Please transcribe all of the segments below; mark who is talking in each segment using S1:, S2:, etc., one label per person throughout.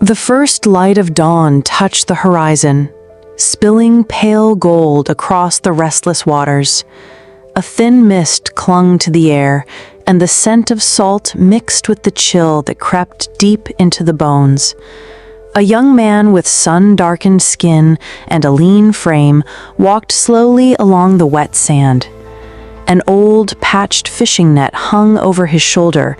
S1: The first light of dawn touched the horizon, spilling pale gold across the restless waters. A thin mist clung to the air, and the scent of salt mixed with the chill that crept deep into the bones. A young man with sun-darkened skin and a lean frame walked slowly along the wet sand. An old, patched fishing net hung over his shoulder,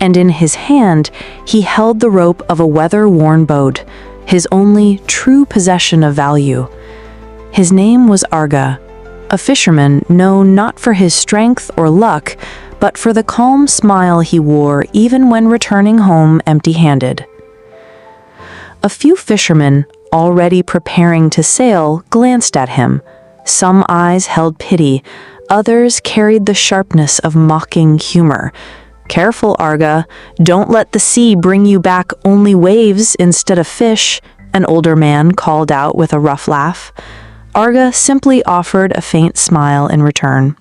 S1: and in his hand he held the rope of a weather-worn boat, his only true possession of value. His name was Arga, a fisherman known not for his strength or luck, but for the calm smile he wore even when returning home empty-handed. A few fishermen, already preparing to sail, glanced at him. Some eyes held pity, others carried the sharpness of mocking humor. "Careful, Arga, don't let the sea bring you back only waves instead of fish," an older man called out with a rough laugh. Arga simply offered a faint smile in return.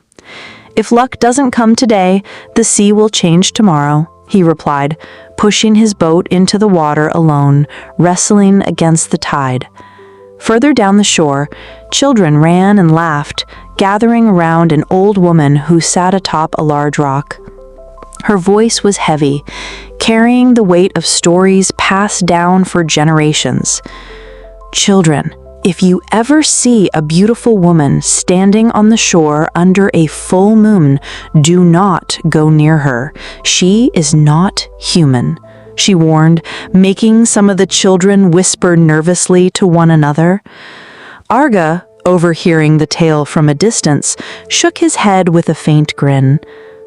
S1: "If luck doesn't come today, the sea will change tomorrow," he replied, pushing his boat into the water alone, wrestling against the tide. Further down the shore, children ran and laughed, gathering around an old woman who sat atop a large rock. Her voice was heavy, carrying the weight of stories passed down for generations. "Children, if you ever see a beautiful woman standing on the shore under a full moon, do not go near her. She is not human," she warned, making some of the children whisper nervously to one another. Arga, overhearing the tale from a distance, shook his head with a faint grin.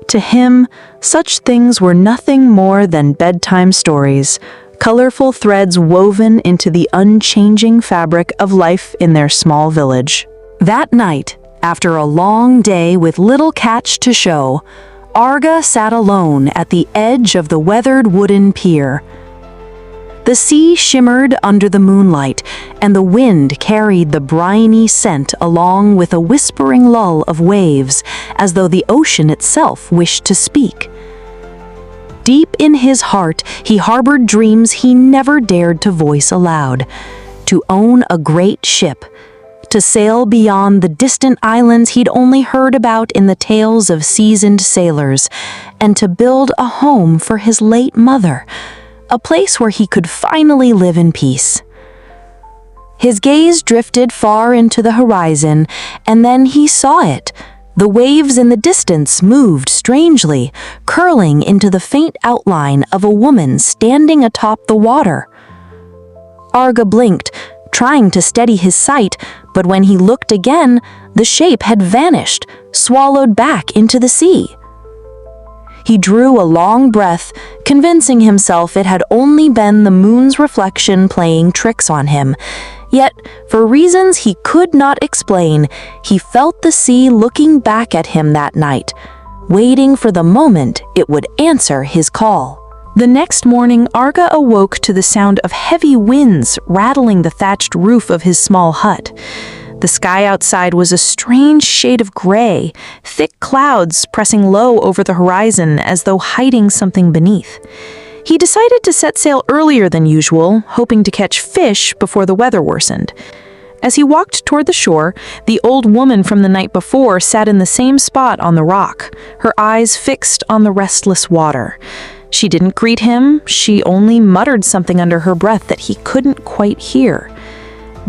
S1: To him, such things were nothing more than bedtime stories, colorful threads woven into the unchanging fabric of life in their small village. That night, after a long day with little catch to show, Arga sat alone at the edge of the weathered wooden pier. The sea shimmered under the moonlight, and the wind carried the briny scent along with a whispering lull of waves, as though the ocean itself wished to speak. Deep in his heart, he harbored dreams he never dared to voice aloud: to own a great ship, to sail beyond the distant islands he'd only heard about in the tales of seasoned sailors, and to build a home for his late mother, a place where he could finally live in peace. His gaze drifted far into the horizon, and then he saw it. The waves in the distance moved strangely, curling into the faint outline of a woman standing atop the water. Arga blinked, trying to steady his sight, but when he looked again, the shape had vanished, swallowed back into the sea. He drew a long breath, convincing himself it had only been the moon's reflection playing tricks on him. Yet, for reasons he could not explain, he felt the sea looking back at him that night, waiting for the moment it would answer his call. The next morning, Arga awoke to the sound of heavy winds rattling the thatched roof of his small hut. The sky outside was a strange shade of gray, thick clouds pressing low over the horizon as though hiding something beneath. He decided to set sail earlier than usual, hoping to catch fish before the weather worsened. As he walked toward the shore, the old woman from the night before sat in the same spot on the rock, her eyes fixed on the restless water. She didn't greet him, she only muttered something under her breath that he couldn't quite hear.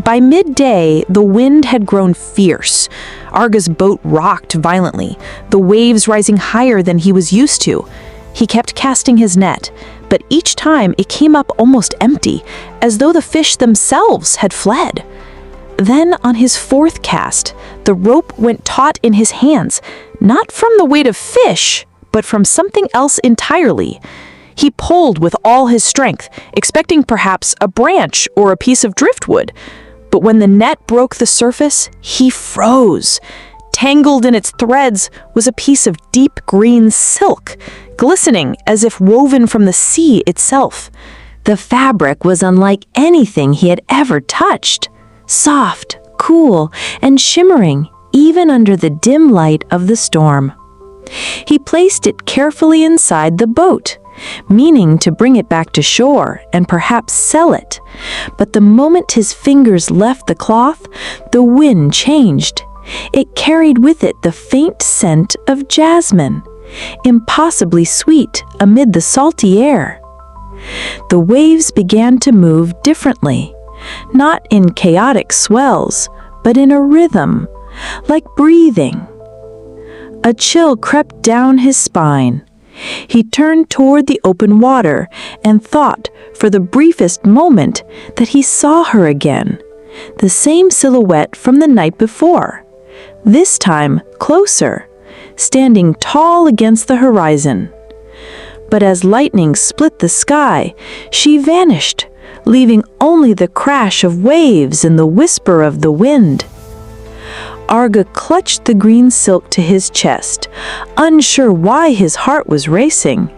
S1: By midday, the wind had grown fierce. Arga's boat rocked violently, the waves rising higher than he was used to. He kept casting his net, but each time it came up almost empty, as though the fish themselves had fled. Then, on his fourth cast, the rope went taut in his hands, not from the weight of fish, but from something else entirely. He pulled with all his strength, expecting perhaps a branch or a piece of driftwood. But when the net broke the surface, he froze. Tangled in its threads was a piece of deep green silk, glistening as if woven from the sea itself. The fabric was unlike anything he had ever touched, soft, cool, and shimmering even under the dim light of the storm. He placed it carefully inside the boat, meaning to bring it back to shore and perhaps sell it. But the moment his fingers left the cloth, the wind changed. It carried with it the faint scent of jasmine, impossibly sweet amid the salty air. The waves began to move differently, not in chaotic swells, but in a rhythm, like breathing. A chill crept down his spine. He turned toward the open water and thought for the briefest moment that he saw her again, the same silhouette from the night before, this time closer, standing tall against the horizon. But as lightning split the sky, she vanished, leaving only the crash of waves and the whisper of the wind. Arga clutched the green silk to his chest, unsure why his heart was racing.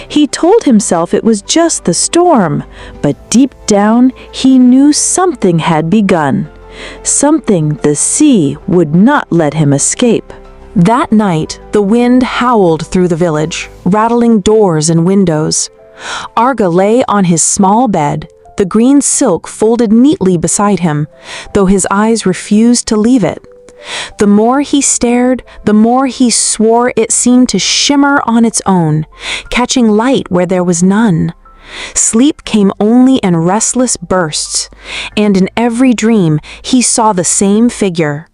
S1: He told himself it was just the storm, but deep down he knew something had begun, something the sea would not let him escape. That night, the wind howled through the village, rattling doors and windows. Arga lay on his small bed, the green silk folded neatly beside him, though his eyes refused to leave it. The more he stared, the more he swore it seemed to shimmer on its own, catching light where there was none. Sleep came only in restless bursts, and in every dream he saw the same figure.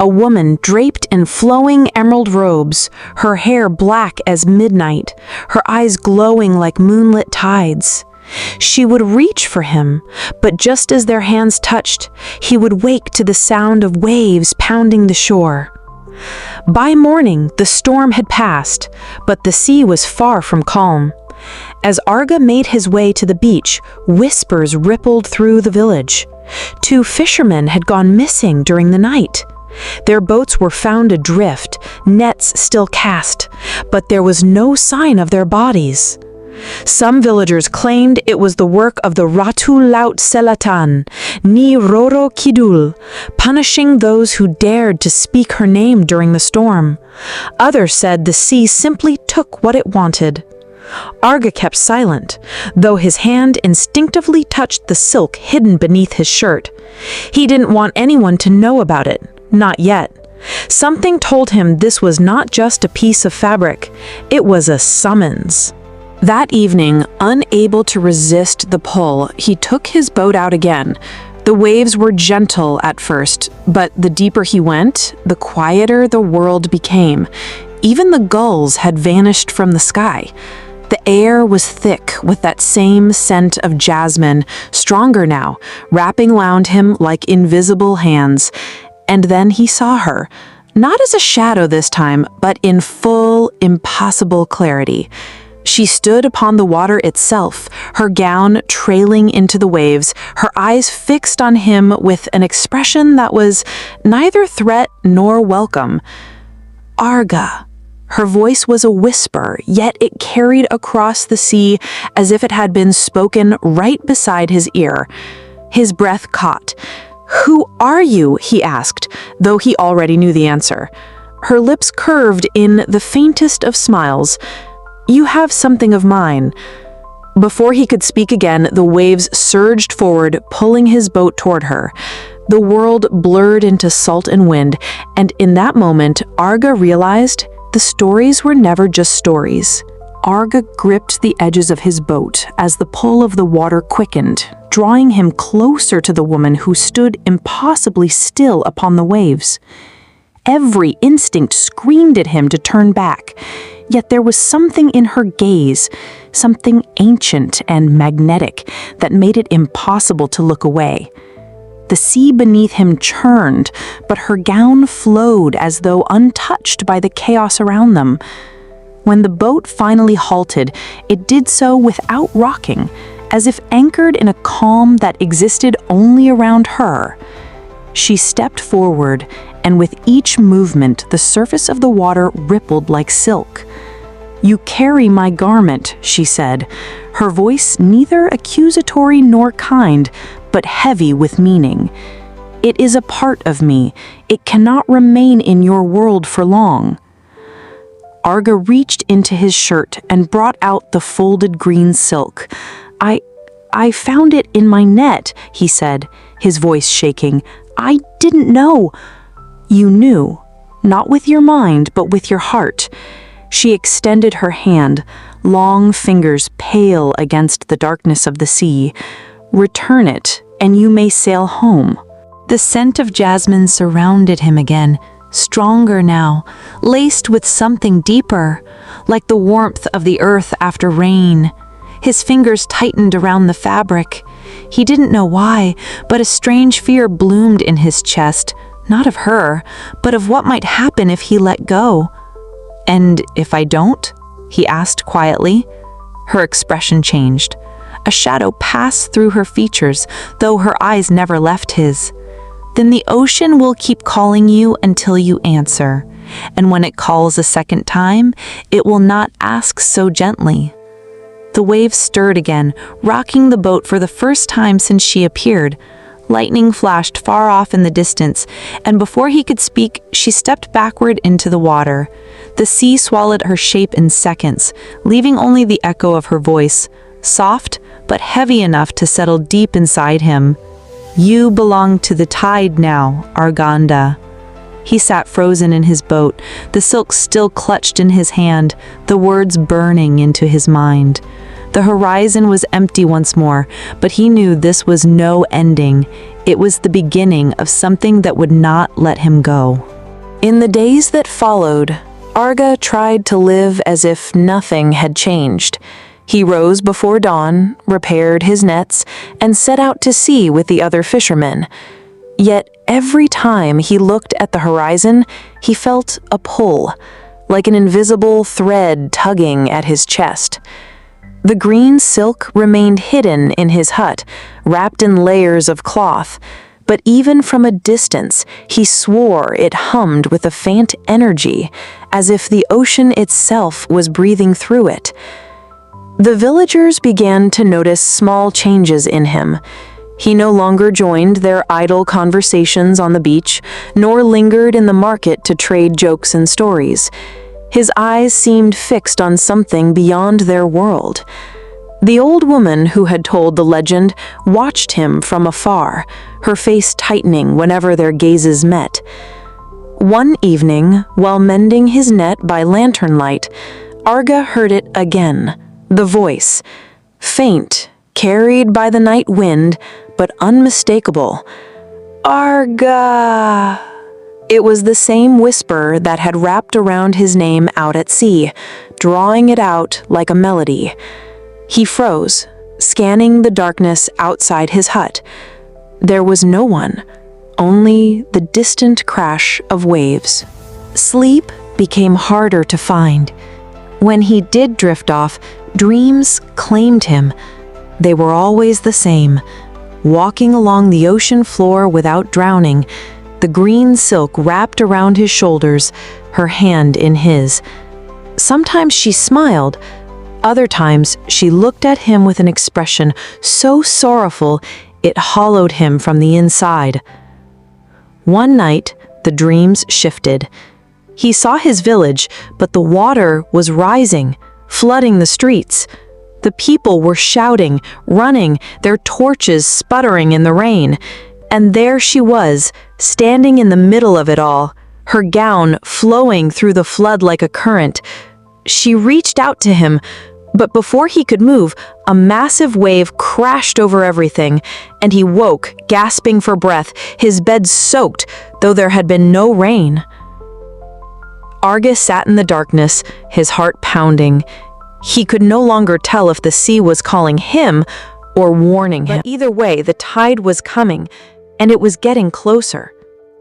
S1: A woman draped in flowing emerald robes, her hair black as midnight, her eyes glowing like moonlit tides. She would reach for him, but just as their hands touched, he would wake to the sound of waves pounding the shore. By morning, the storm had passed, but the sea was far from calm. As Arga made his way to the beach, whispers rippled through the village. 2 fishermen had gone missing during the night. Their boats were found adrift, nets still cast, but there was no sign of their bodies. Some villagers claimed it was the work of the Ratu Laut Selatan, Nyi Roro Kidul, punishing those who dared to speak her name during the storm. Others said the sea simply took what it wanted. Arga kept silent, though his hand instinctively touched the silk hidden beneath his shirt. He didn't want anyone to know about it, not yet. Something told him this was not just a piece of fabric, it was a summons. That evening, unable to resist the pull, he took his boat out again. The waves were gentle at first, but the deeper he went, the quieter the world became. Even the gulls had vanished from the sky. The air was thick with that same scent of jasmine, stronger now, wrapping around him like invisible hands. And then he saw her, not as a shadow this time, but in full, impossible clarity. She stood upon the water itself, her gown trailing into the waves, her eyes fixed on him with an expression that was neither threat nor welcome. Arga. Her voice was a whisper, yet it carried across the sea as if it had been spoken right beside his ear. His breath caught. "Who are you?" he asked, though he already knew the answer. Her lips curved in the faintest of smiles. "You have something of mine." Before he could speak again, the waves surged forward, pulling his boat toward her. The world blurred into salt and wind, and in that moment, Arga realized the stories were never just stories. Arga gripped the edges of his boat as the pull of the water quickened, drawing him closer to the woman who stood impossibly still upon the waves. Every instinct screamed at him to turn back, yet there was something in her gaze, something ancient and magnetic, that made it impossible to look away. The sea beneath him churned, but her gown flowed as though untouched by the chaos around them. When the boat finally halted, it did so without rocking, as if anchored in a calm that existed only around her. She stepped forward, and with each movement, the surface of the water rippled like silk. "You carry my garment," she said, her voice neither accusatory nor kind, but heavy with meaning. "It is a part of me. It cannot remain in your world for long." Arga reached into his shirt and brought out the folded green silk. I found it in my net," he said, his voice shaking. "I didn't know." "You knew, not with your mind, but with your heart." She extended her hand, long fingers pale against the darkness of the sea. "Return it, and you may sail home." The scent of jasmine surrounded him again, stronger now, laced with something deeper, like the warmth of the earth after rain. His fingers tightened around the fabric. He didn't know why, but a strange fear bloomed in his chest, not of her, but of what might happen if he let go. "And if I don't?" he asked quietly. Her expression changed. A shadow passed through her features, though her eyes never left his. "Then the ocean will keep calling you until you answer. And when it calls a second time, it will not ask so gently." The waves stirred again, rocking the boat for the first time since she appeared. Lightning flashed far off in the distance, and before he could speak, she stepped backward into the water. The sea swallowed her shape in seconds, leaving only the echo of her voice, soft but heavy enough to settle deep inside him. "You belong to the tide now, Arganda." He sat frozen in his boat, the silk still clutched in his hand, the words burning into his mind. The horizon was empty once more, but he knew this was no ending. It was the beginning of something that would not let him go. In the days that followed, Arga tried to live as if nothing had changed. He rose before dawn, repaired his nets, and set out to sea with the other fishermen. Yet every time he looked at the horizon, he felt a pull, like an invisible thread tugging at his chest. The green silk remained hidden in his hut, wrapped in layers of cloth, but even from a distance, he swore it hummed with a faint energy, as if the ocean itself was breathing through it. The villagers began to notice small changes in him. He no longer joined their idle conversations on the beach, nor lingered in the market to trade jokes and stories. His eyes seemed fixed on something beyond their world. The old woman who had told the legend watched him from afar, her face tightening whenever their gazes met. One evening, while mending his net by lantern light, Arga heard it again, the voice, faint, carried by the night wind, but unmistakable. "Arga!" It was the same whisper that had wrapped around his name out at sea, drawing it out like a melody. He froze, scanning the darkness outside his hut. There was no one, only the distant crash of waves. Sleep became harder to find. When he did drift off, dreams claimed him. They were always the same, walking along the ocean floor without drowning, the green silk wrapped around his shoulders, her hand in his. Sometimes she smiled, other times she looked at him with an expression so sorrowful it hollowed him from the inside. One night, the dreams shifted. He saw his village, but the water was rising, flooding the streets. The people were shouting, running, their torches sputtering in the rain. And there she was, standing in the middle of it all, her gown flowing through the flood like a current. She reached out to him, but before he could move, a massive wave crashed over everything, and he woke, gasping for breath, his bed soaked, though there had been no rain. Arga sat in the darkness, his heart pounding. He could no longer tell if the sea was calling him or warning him. But either way, the tide was coming, and it was getting closer.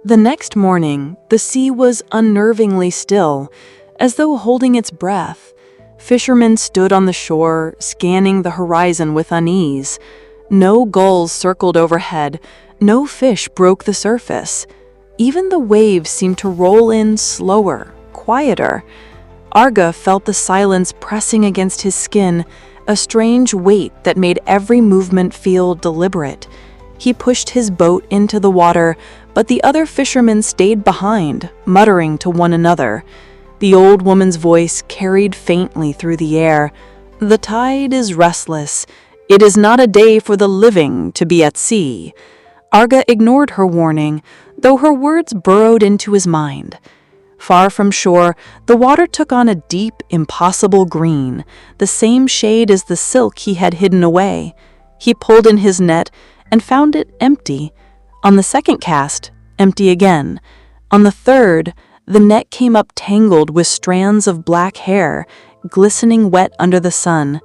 S1: The next morning, the sea was unnervingly still, as though holding its breath. Fishermen stood on the shore, scanning the horizon with unease. No gulls circled overhead, no fish broke the surface. Even the waves seemed to roll in slower, quieter. Arga felt the silence pressing against his skin, a strange weight that made every movement feel deliberate. He pushed his boat into the water, but the other fishermen stayed behind, muttering to one another. The old woman's voice carried faintly through the air. "The tide is restless. It is not a day for the living to be at sea." Arga ignored her warning, though her words burrowed into his mind. Far from shore, the water took on a deep, impossible green, the same shade as the silk he had hidden away. He pulled in his net and found it empty. On the second cast, empty again. On the third, the net came up tangled with strands of black hair, glistening wet under the sun.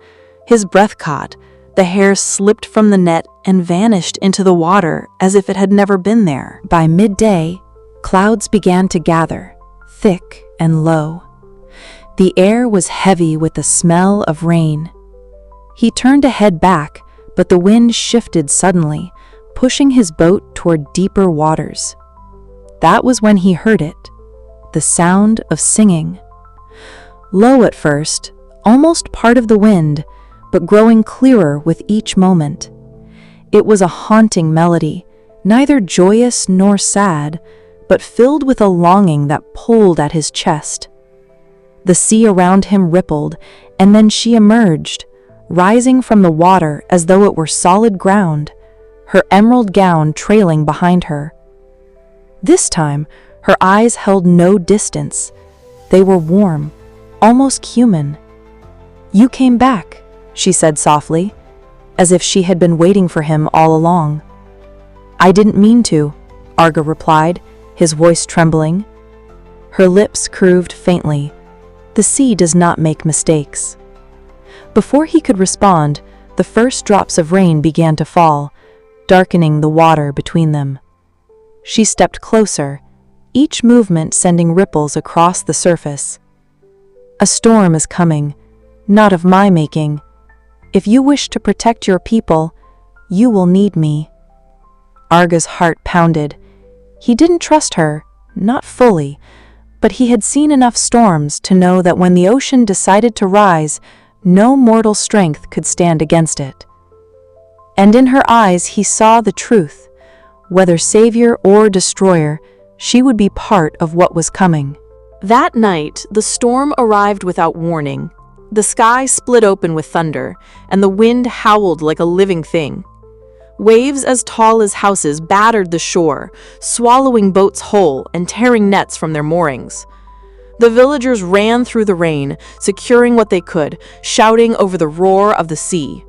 S1: His breath caught. The hair slipped from the net and vanished into the water as if it had never been there. By midday, clouds began to gather, thick and low. The air was heavy with the smell of rain. He turned to head back, but the wind shifted suddenly, pushing his boat toward deeper waters. That was when he heard it, the sound of singing. Low at first, almost part of the wind, but growing clearer with each moment. It was a haunting melody, neither joyous nor sad, but filled with a longing that pulled at his chest. The sea around him rippled, and then she emerged, rising from the water as though it were solid ground, her emerald gown trailing behind her. This time, her eyes held no distance. They were warm, almost human. "You came back," she said softly, as if she had been waiting for him all along. "I didn't mean to," Arga replied, his voice trembling. Her lips curved faintly. The sea does not make mistakes. Before he could respond, the first drops of rain began to fall, darkening the water between them. She stepped closer, each movement sending ripples across the surface. "A storm is coming, not of my making. If you wish to protect your people, you will need me." Arga's heart pounded. He didn't trust her, not fully, but he had seen enough storms to know that when the ocean decided to rise, no mortal strength could stand against it. And in her eyes he saw the truth. Whether savior or destroyer, she would be part of what was coming. That night, the storm arrived without warning. The sky split open with thunder, and the wind howled like a living thing. Waves as tall as houses battered the shore, swallowing boats whole and tearing nets from their moorings. The villagers ran through the rain, securing what they could, shouting over the roar of the sea.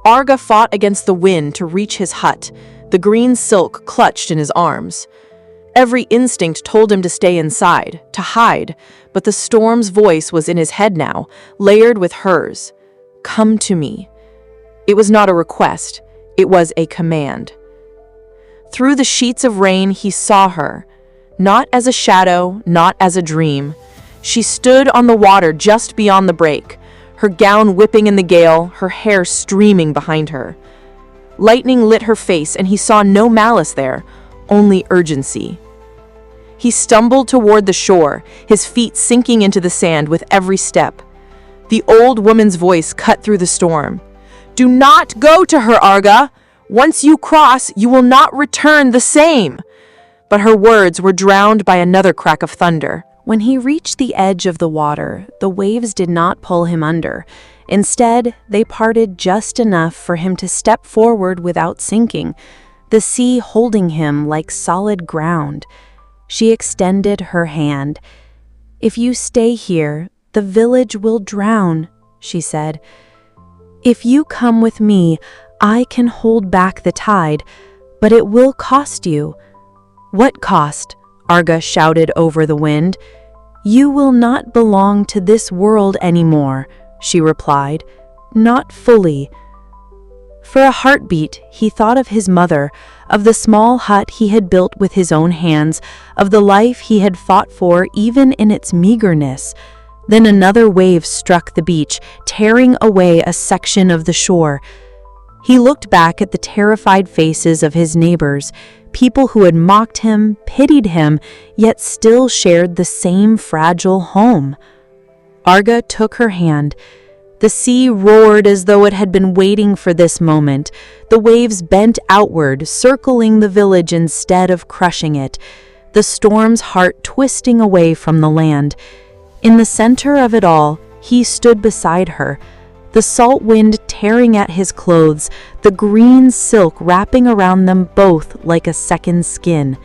S1: Arga fought against the wind to reach his hut, the green silk clutched in his arms. Every instinct told him to stay inside, to hide, but the storm's voice was in his head now, layered with hers. "Come to me." It was not a request, it was a command. Through the sheets of rain he saw her, not as a shadow, not as a dream. She stood on the water just beyond the break, her gown whipping in the gale, her hair streaming behind her. Lightning lit her face and he saw no malice there, only urgency. He stumbled toward the shore, his feet sinking into the sand with every step. The old woman's voice cut through the storm. "Do not go to her, Arga! Once you cross, you will not return the same!" But her words were drowned by another crack of thunder. When he reached the edge of the water, the waves did not pull him under. Instead, they parted just enough for him to step forward without sinking, the sea holding him like solid ground. She extended her hand. "If you stay here, the village will drown," she said. "If you come with me, I can hold back the tide, but it will cost you." "What cost?" Arga shouted over the wind. "You will not belong to this world anymore," she replied. "Not fully." For a heartbeat, he thought of his mother, of the small hut he had built with his own hands, of the life he had fought for even in its meagerness. Then another wave struck the beach, tearing away a section of the shore. He looked back at the terrified faces of his neighbors, people who had mocked him, pitied him, yet still shared the same fragile home. Arga took her hand. The sea roared as though it had been waiting for this moment. The waves bent outward, circling the village instead of crushing it. The the storm's heart twisting away from the land. In the center of it all, he stood beside her, the salt wind tearing at his clothes, the green silk wrapping around them both like a second skin.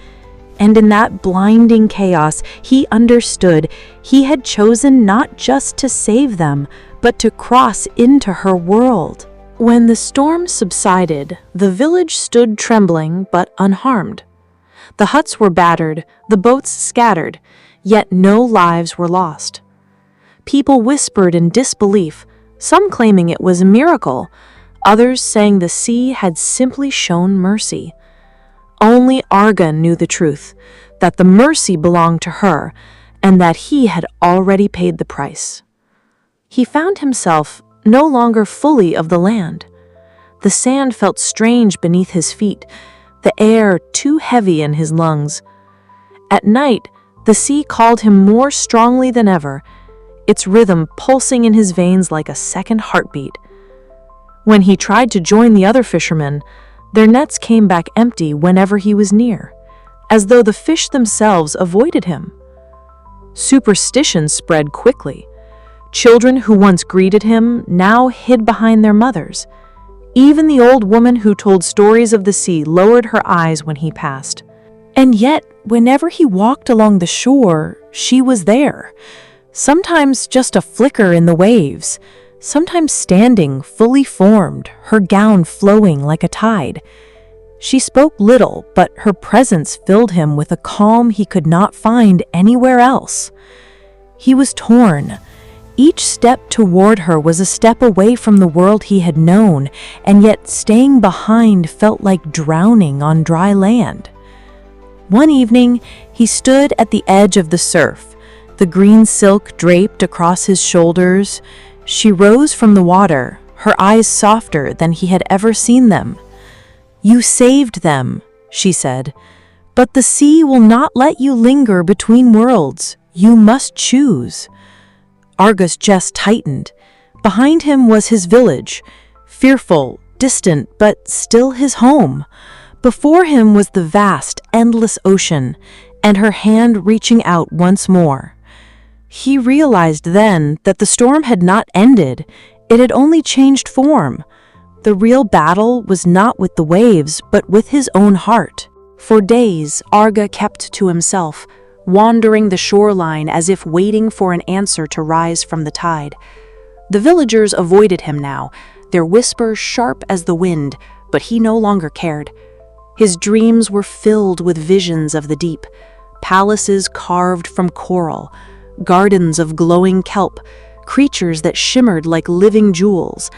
S1: And in that blinding chaos, he understood he had chosen not just to save them, but to cross into her world. When the storm subsided, the village stood trembling but unharmed. The huts were battered, the boats scattered, yet no lives were lost. People whispered in disbelief, some claiming it was a miracle, others saying the sea had simply shown mercy. Only Arga knew the truth, that the mercy belonged to her, and that he had already paid the price. He found himself no longer fully of the land. The sand felt strange beneath his feet, the air too heavy in his lungs. At night, the sea called him more strongly than ever, its rhythm pulsing in his veins like a second heartbeat. When he tried to join the other fishermen, their nets came back empty whenever he was near, as though the fish themselves avoided him. Superstition spread quickly. Children who once greeted him now hid behind their mothers. Even the old woman who told stories of the sea lowered her eyes when he passed. And yet, whenever he walked along the shore, she was there. Sometimes just a flicker in the waves, sometimes standing fully formed, her gown flowing like a tide. She spoke little, but her presence filled him with a calm he could not find anywhere else. He was torn. Each step toward her was a step away from the world he had known, and yet staying behind felt like drowning on dry land. One evening, he stood at the edge of the surf, the green silk draped across his shoulders. She rose from the water, her eyes softer than he had ever seen them. "You saved them," she said, "but the sea will not let you linger between worlds. You must choose." Arga's chest tightened. Behind him was his village, fearful, distant, but still his home. Before him was the vast, endless ocean, and her hand reaching out once more. He realized then that the storm had not ended, it had only changed form. The real battle was not with the waves, but with his own heart. For days, Arga kept to himself, wandering the shoreline as if waiting for an answer to rise from the tide. The villagers avoided him now, their whispers sharp as the wind, but he no longer cared. His dreams were filled with visions of the deep, palaces carved from coral, gardens of glowing kelp, creatures that shimmered like living jewels.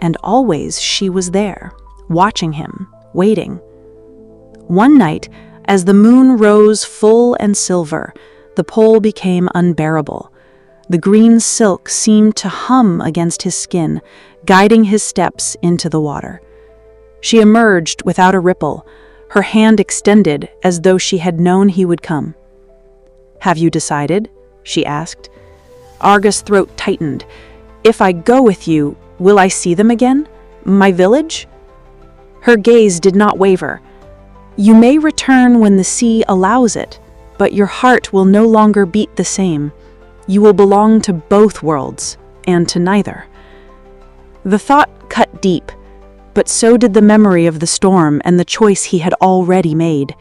S1: And always she was there, watching him, waiting. One night, as the moon rose full and silver, the pole became unbearable. The green silk seemed to hum against his skin, guiding his steps into the water. She emerged without a ripple, her hand extended as though she had known he would come. "Have you decided?" she asked. Arga's throat tightened. "If I go with you, will I see them again? My village?" Her gaze did not waver. "You may return when the sea allows it, but your heart will no longer beat the same. You will belong to both worlds, and to neither." The thought cut deep, but so did the memory of the storm and the choice he had already made.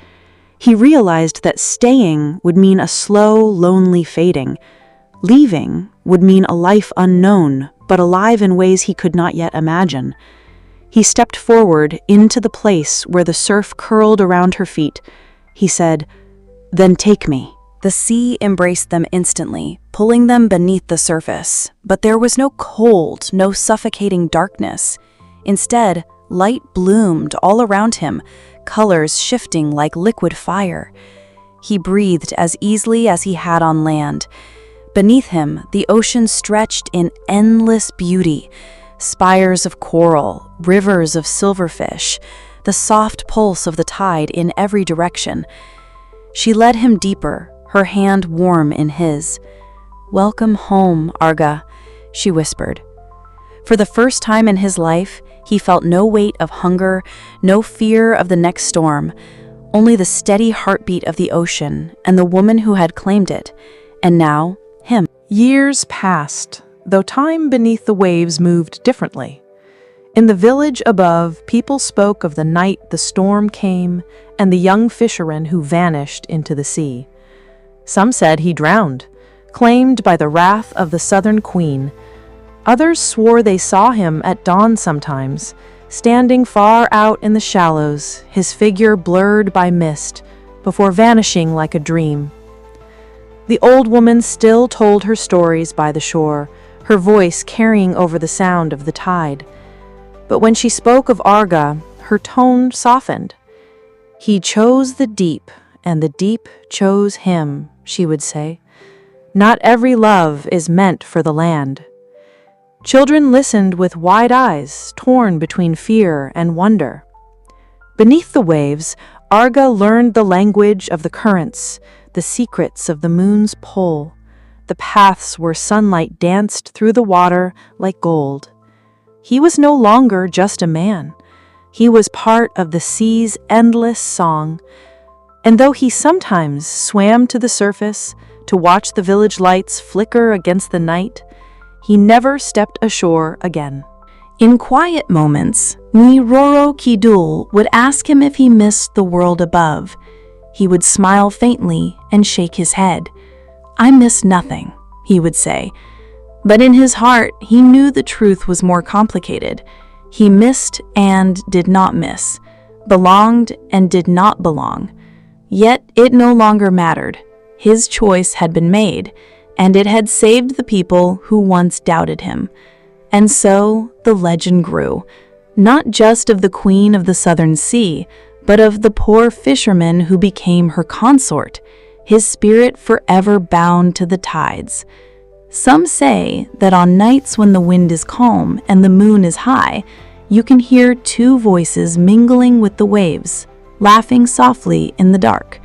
S1: He realized that staying would mean a slow, lonely fading. Leaving would mean a life unknown, but alive in ways he could not yet imagine. He stepped forward into the place where the surf curled around her feet. He said, "Then take me." The sea embraced them instantly, pulling them beneath the surface. But there was no cold, no suffocating darkness. Instead, light bloomed all around him, colors shifting like liquid fire. He breathed as easily as he had on land. Beneath him, the ocean stretched in endless beauty. Spires of coral, rivers of silverfish, the soft pulse of the tide in every direction. She led him deeper, her hand warm in his. "Welcome home, Arga," she whispered. For the first time in his life, he felt no weight of hunger, no fear of the next storm,
S2: only the steady heartbeat of the ocean and the woman who had claimed it, and now him.
S1: Years passed, though time beneath the waves moved differently. In the village above, people spoke of the night the storm came and the young fisherman who vanished into the sea. Some said he drowned, claimed by the wrath of the southern queen. Others swore they saw him at dawn sometimes, standing far out in the shallows, his figure blurred by mist, before vanishing like a dream. The old woman still told her stories by the shore, her voice carrying over the sound of the tide. But when she spoke of Arga, her tone softened. "He chose the deep, and the deep chose him," she would say. "Not every love is meant for the land." Children listened with wide eyes, torn between fear and wonder. Beneath the waves, Arga learned the language of the currents, the secrets of the moon's pull, the paths where sunlight danced through the water like gold. He was no longer just a man. He was part of the sea's endless song. And though he sometimes swam to the surface to watch the village lights flicker against the night, he never stepped ashore again.
S2: In quiet moments, Nyi Roro Kidul would ask him if he missed the world above. He would smile faintly and shake his head. "I miss nothing," he would say. But in his heart, he knew the truth was more complicated. He missed and did not miss, belonged and did not belong. Yet it no longer mattered. His choice had been made, and it had saved the people who once doubted him. And so the legend grew, not just of the queen of the southern sea, but of the poor fisherman who became her consort, his spirit forever bound to the tides. Some say that on nights when the wind is calm and the moon is high, you can hear two voices mingling with the waves, laughing softly in the dark.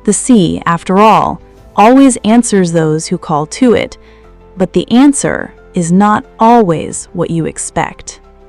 S2: The sea, after all, always answers those who call to it, but the answer is not always what you expect.